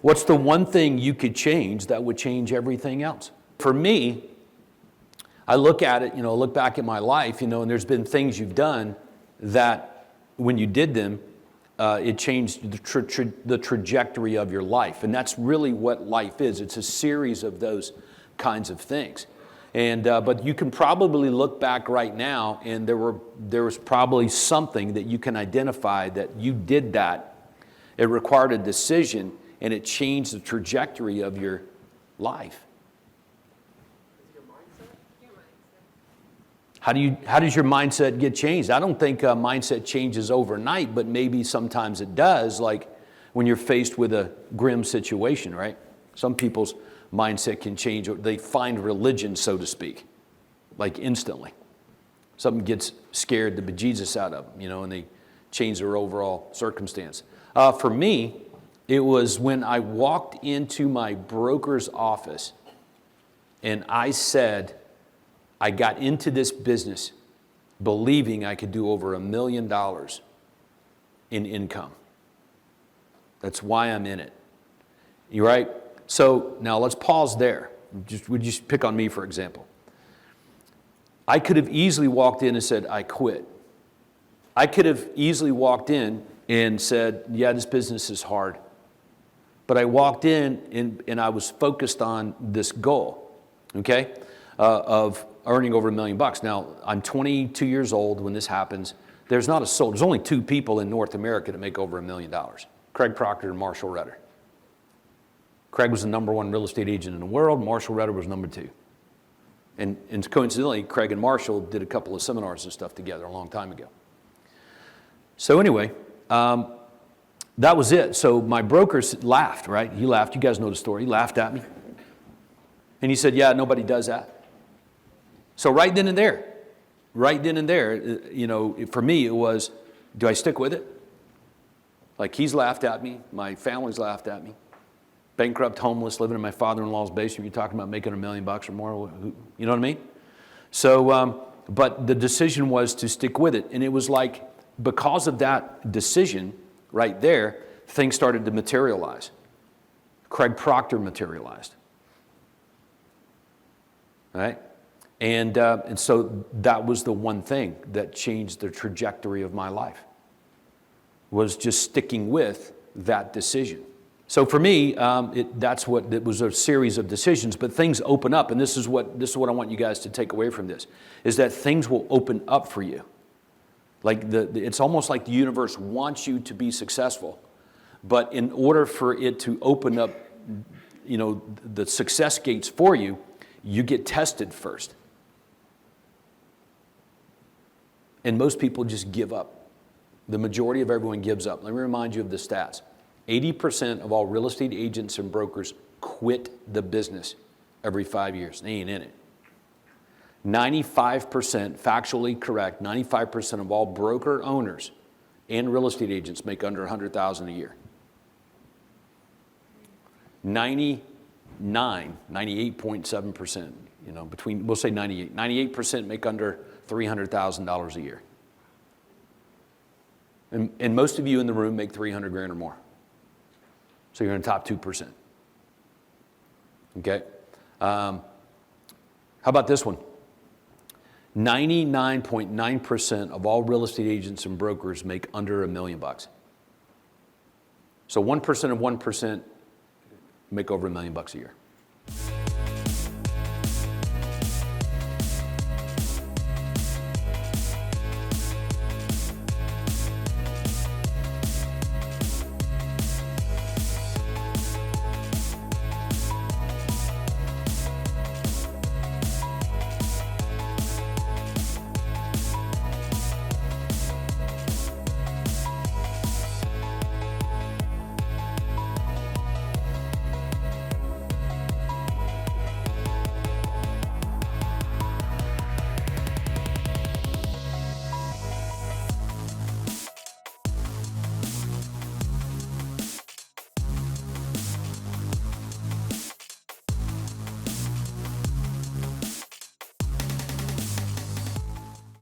What's the one thing you could change that would change everything else? For me, I look at it, look back at my life, and there's been things you've done that when you did them, it changed the trajectory of your life. And that's really what life is. It's a series of those kinds of things. And but you can probably look back right now, and there was probably something that you can identify that you did that. It required a decision, and it changed the trajectory of your life. How does your mindset get changed? I don't think mindset changes overnight, but maybe sometimes it does, like when you're faced with a grim situation, right? Some people's mindset can change. They find religion, so to speak, like instantly. Something gets scared the bejesus out of them, and they change their overall circumstance. For me, it was when I walked into my broker's office and I said, I got into this business believing I could do over $1 million in income. That's why I'm in it. You right? So now let's pause there. Would you pick on me, for example? I could have easily walked in and said, I quit. I could have easily walked in and said, yeah, this business is hard. But I walked in and I was focused on this goal, okay, of earning over $1 million. Now, I'm 22 years old when this happens. There's not a soul. There's only two people in North America that make over $1 million. Craig Proctor and Marshall Rudder. Craig was the #1 real estate agent in the world. Marshall Rudder was #2. And coincidentally, Craig and Marshall did a couple of seminars and stuff together a long time ago. So anyway, that was it. So my broker laughed, right? He laughed. You guys know the story. He laughed at me. And he said, yeah, nobody does that. So right then and there, for me, it was, do I stick with it? Like, he's laughed at me. My family's laughed at me. Bankrupt, homeless, living in my father-in-law's basement. You're talking about making $1 million or more. You know what I mean? So, but the decision was to stick with it. And it was like, because of that decision right there, things started to materialize. Craig Proctor materialized. Right? And so that was the one thing that changed the trajectory of my life, was just sticking with that decision. So for me, it was a series of decisions, but things open up, and this is what I want you guys to take away from this, is that things will open up for you. Like it's almost like the universe wants you to be successful, but in order for it to open up, the success gates for you, you get tested first. And most people just give up. The majority of everyone gives up. Let me remind you of the stats. 80% of all real estate agents and brokers quit the business every 5 years. They ain't in it. 95%, factually correct, 95% of all broker owners and real estate agents make under $100,000 a year. 98.7%, we'll say 98. 98% make under $300,000 a year. And most of you in the room make $300,000 or more. So you're in the top 2%. Okay? How about this one? 99.9% of all real estate agents and brokers make under $1 million. So 1% of 1% make over $1 million a year.